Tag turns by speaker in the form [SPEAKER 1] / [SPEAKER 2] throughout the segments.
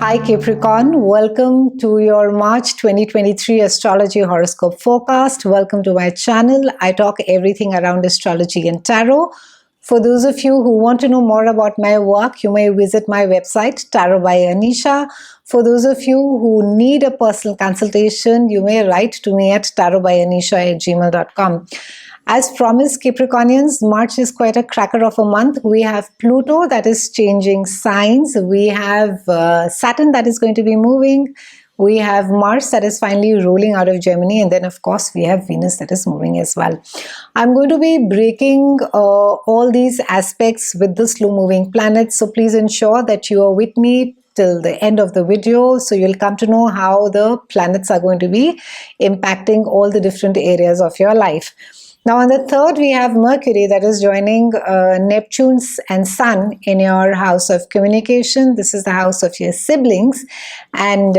[SPEAKER 1] Hi Capricorn, welcome to your March 2023 Astrology Horoscope forecast. Welcome to my channel. I talk everything around astrology and tarot. For those of you who want to know more about my work, you may visit my website, Tarot by Anisha. For those of you who need a personal consultation, you may write to me at tarotbyanisha@gmail.com. As promised, Capricornians, March is quite a cracker of a month. We have Pluto that is changing signs. We have Saturn that is going to be moving. We have Mars that is finally rolling out of Gemini. And then, of course, we have Venus that is moving as well. I'm going to be breaking all these aspects with the slow-moving planets. So please ensure that you are with me till the end of the video, so you'll come to know how the planets are going to be impacting all the different areas of your life. Now on the 3rd, we have Mercury that is joining Neptune and Sun in your house of communication. This is the house of your siblings, and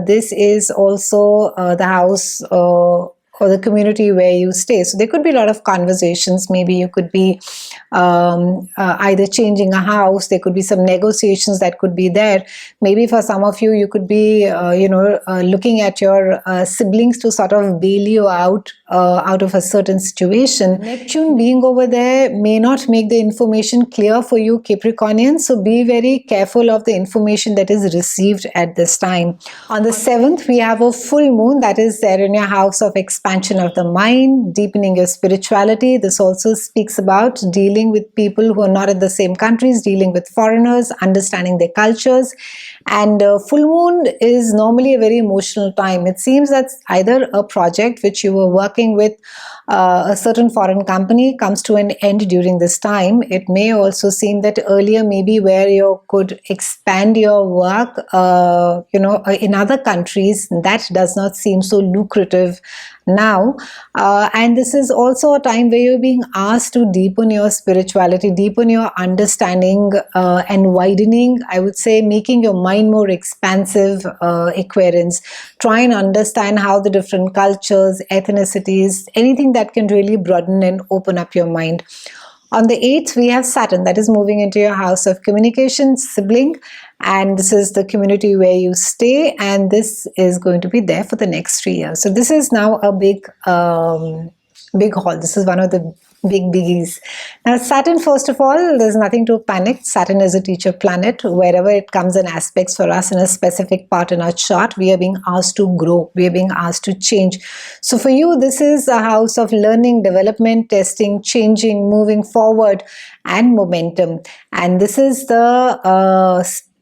[SPEAKER 1] this is also the house or the community where you stay. So there could be a lot of conversations. Maybe you could be either changing a house. There could be some negotiations that could be there. Maybe for some of you, you could be, looking at your siblings to sort of bail you out of a certain situation. Neptune being over there may not make the information clear for you, Capricornians. So be very careful of the information that is received at this time. On the 7th, we have a full moon that is there in your house of expansion of the mind, deepening your spirituality. This also speaks about dealing with people who are not in the same countries, dealing with foreigners, understanding their cultures. And full moon is normally a very emotional time. It seems that either a project which you were working with a certain foreign company comes to an end during this time. It may also seem that earlier maybe where you could expand your work in other countries, that does not seem so lucrative now. And this is also a time where you're being asked to deepen your spirituality, deepen your understanding and widening, I would say, making your mind more expansive, Aquarians. Try and understand how the different cultures, ethnicities, anything that can really broaden and open up your mind. On the 8th, we have Saturn that is moving into your house of communication, sibling, and this is the community where you stay, and this is going to be there for the next 3 years. So this is now a big haul. This is one of the big biggies. Now Saturn, first of all, there's nothing to panic. Saturn is a teacher planet. Wherever it comes in aspects for us in a specific part in our chart, we are being asked to grow. We are being asked to change. So for you, this is a house of learning, development, testing, changing, moving forward, and momentum. And this is the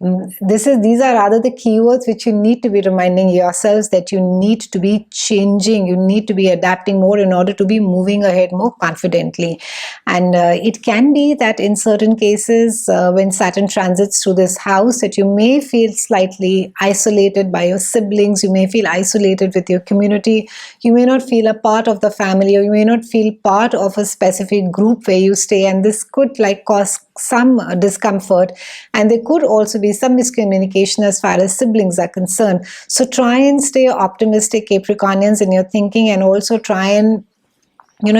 [SPEAKER 1] these are rather the keywords which you need to be reminding yourselves that you need to be changing, you need to be adapting more in order to be moving ahead more confidently. And it can be that in certain cases when Saturn transits through this house, that you may feel slightly isolated by your siblings, you may feel isolated with your community, you may not feel a part of the family, or you may not feel part of a specific group where you stay, and this could cause some discomfort, and there could also be some miscommunication as far as siblings are concerned. So try and stay optimistic, Capricornians, in your thinking, and also try and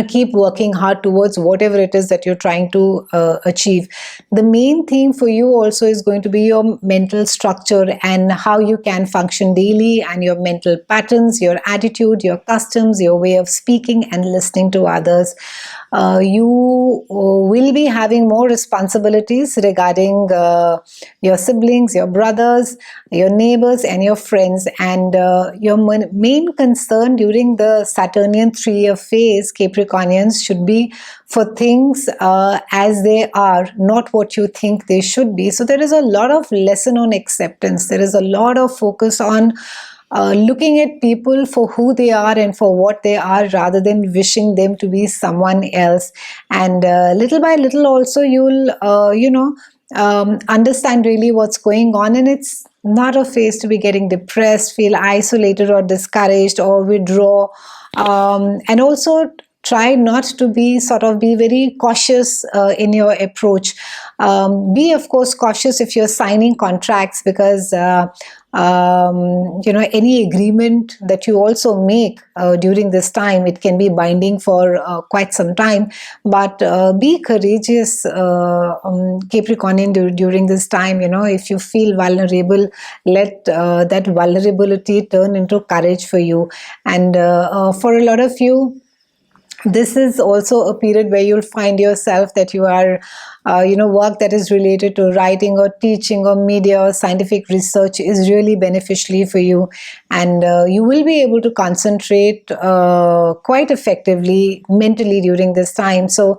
[SPEAKER 1] keep working hard towards whatever it is that you're trying to achieve. The main theme for you also is going to be your mental structure and how you can function daily, and your mental patterns, your attitude, your customs, your way of speaking and listening to others. You will be having more responsibilities regarding your siblings, your brothers, your neighbors, and your friends. And your main concern during the Saturnian 3-year phase, Capricornians, should be for things as they are, not what you think they should be. So there is a lot of lesson on acceptance. There is a lot of focus on looking at people for who they are and for what they are, rather than wishing them to be someone else. And little by little also you'll understand really what's going on, and it's not a phase to be getting depressed, feel isolated or discouraged or withdraw. And also try not to be very cautious in your approach. Be of course cautious if you're signing contracts, because any agreement that you also make during this time, it can be binding for quite some time. But be courageous, Capricornian, during this time. If you feel vulnerable, let that vulnerability turn into courage for you. And for a lot of you, this is also a period where you'll find yourself that you are, work that is related to writing or teaching or media or scientific research is really beneficially for you. And you will be able to concentrate quite effectively mentally during this time. So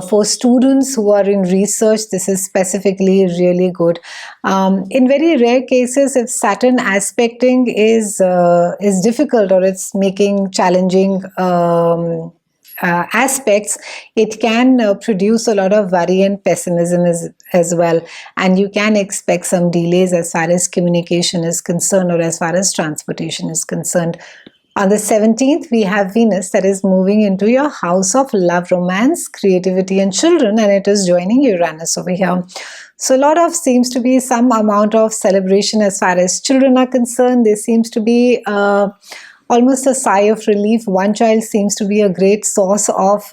[SPEAKER 1] for students who are in research, this is specifically really good. In very rare cases, if Saturn aspecting is difficult, or it's making challenging aspects, it can produce a lot of worry and pessimism as well. And you can expect some delays as far as communication is concerned, or as far as transportation is concerned. On the 17th, we have Venus that is moving into your house of love, romance, creativity, and children, and it is joining Uranus over here. So a lot of seems to be some amount of celebration as far as children are concerned. There seems to be almost a sigh of relief. One child seems to be a great source of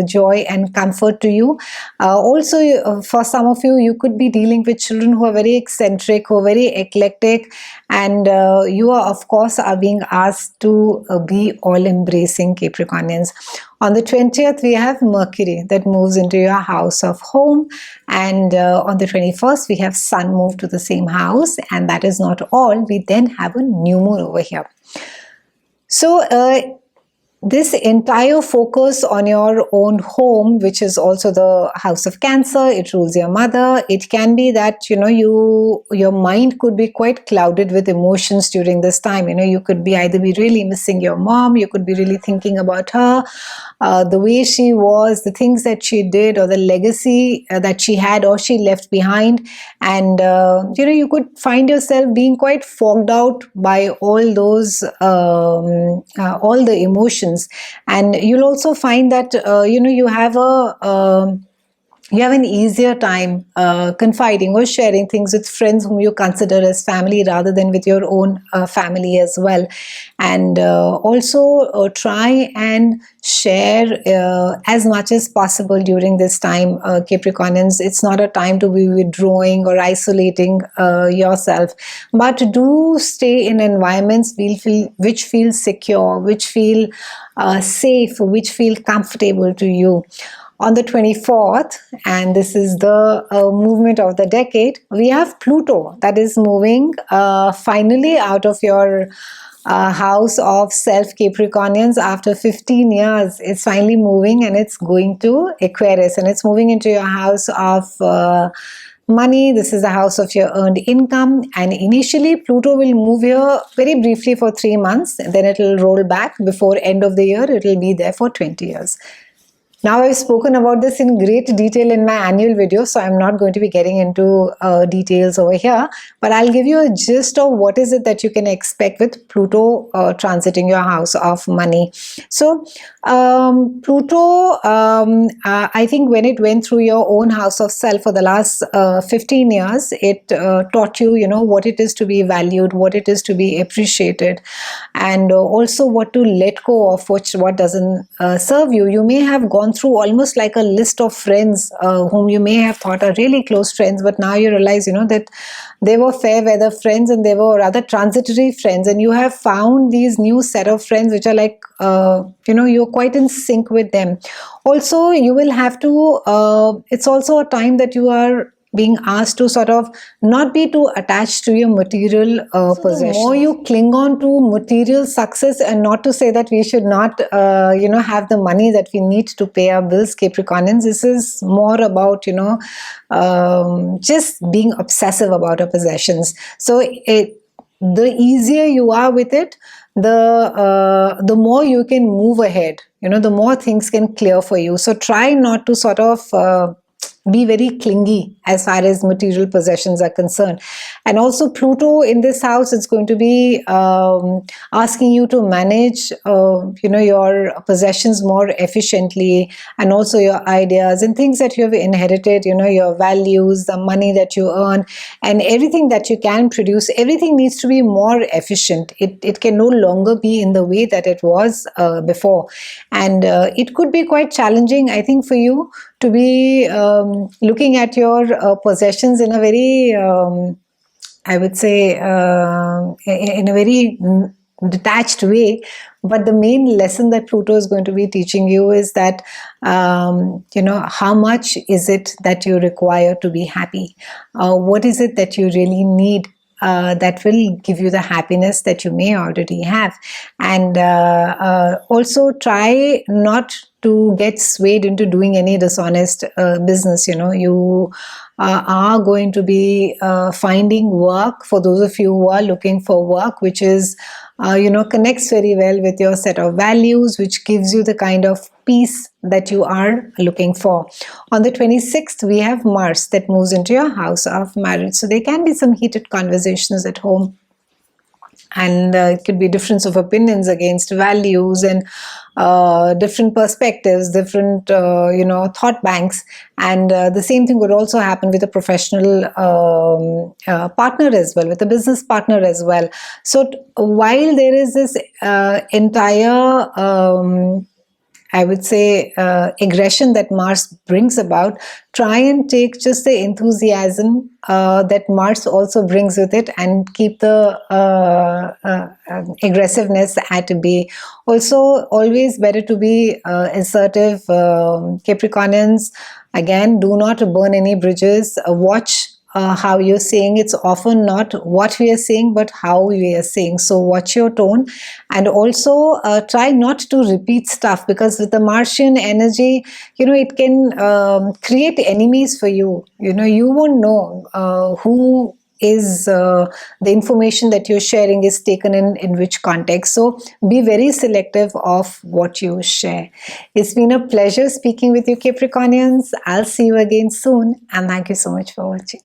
[SPEAKER 1] joy and comfort to you. Also, for some of you, you could be dealing with children who are very eccentric, who are very eclectic, and you are, of course, are being asked to be all-embracing, Capricornians. On the 20th, we have Mercury that moves into your house of home, and on the 21st, we have Sun move to the same house, and that is not all. We then have a new moon over here. So this entire focus on your own home, which is also the house of Cancer, it rules your mother. It can be that, your mind could be quite clouded with emotions during this time. You could be either be really missing your mom, you could be really thinking about her, the way she was, the things that she did, or the legacy that she had or she left behind. And, you could find yourself being quite fogged out by all those, all the emotions. And you'll also find that, you have an easier time confiding or sharing things with friends whom you consider as family, rather than with your own family as well. And also try and share as much as possible during this time, Capricornians. It's not a time to be withdrawing or isolating yourself, but do stay in environments which feel secure, which feel safe, which feel comfortable to you. On the 24th, and this is the movement of the decade, we have Pluto that is moving finally out of your house of self, Capricornians. After 15 years, it's finally moving, and it's going to Aquarius, and it's moving into your house of money. This is the house of your earned income, and initially Pluto will move here very briefly for 3 months, and then it will roll back. Before end of the year, it will be there for 20 years. Now, I've spoken about this in great detail in my annual video, so I'm not going to be getting into details over here, but I'll give you a gist of what is it that you can expect with Pluto transiting your house of money. So, Pluto, I think when it went through your own house of self for the last 15 years, it taught you, what it is to be valued, what it is to be appreciated, and also what to let go of, what doesn't serve you. You may have gone through almost like a list of friends whom you may have thought are really close friends, but now you realize, that they were fair weather friends and they were rather transitory friends, and you have found these new set of friends which are like, you're quite in sync with them. Also, you will have to, it's also a time that you are being asked to sort of not be too attached to your material possessions. The more you cling on to material success, and not to say that we should not, have the money that we need to pay our bills, Capricornians. This is more about, just being obsessive about our possessions. So the easier you are with it, the more you can move ahead. The more things can clear for you. So try not to sort of be very clingy as far as material possessions are concerned. And also Pluto in this house is going to be asking you to manage your possessions more efficiently, and also your ideas and things that you have inherited, your values, the money that you earn, and everything that you can produce. Everything needs to be more efficient. It can no longer be in the way that it was before. And it could be quite challenging, I think, for you to be looking at your possessions in a very, I would say, in a very detached way. But the main lesson that Pluto is going to be teaching you is that, how much is it that you require to be happy? What is it that you really need that will give you the happiness that you may already have? And also try not to get swayed into doing any dishonest business. You are going to be finding work, for those of you who are looking for work, which is connects very well with your set of values, which gives you the kind of peace that you are looking for. On the 26th, we have Mars that moves into your house of marriage. So there can be some heated conversations at home. And it could be difference of opinions against values, and different perspectives, different thought banks. And the same thing would also happen with a professional partner as well, with a business partner as well. So while there is this entire I would say aggression that Mars brings about, try and take just the enthusiasm that Mars also brings with it, and keep the aggressiveness at bay. Also, always better to be assertive. Capricornians, again, do not burn any bridges. Watch how you're saying. It's often not what we are saying, but how we are saying. So watch your tone, and also try not to repeat stuff, because with the Martian energy, it can create enemies for you. You won't know who is the information that you're sharing is taken in which context. So be very selective of what you share. It's been a pleasure speaking with you, Capricornians. I'll see you again soon, and thank you so much for watching.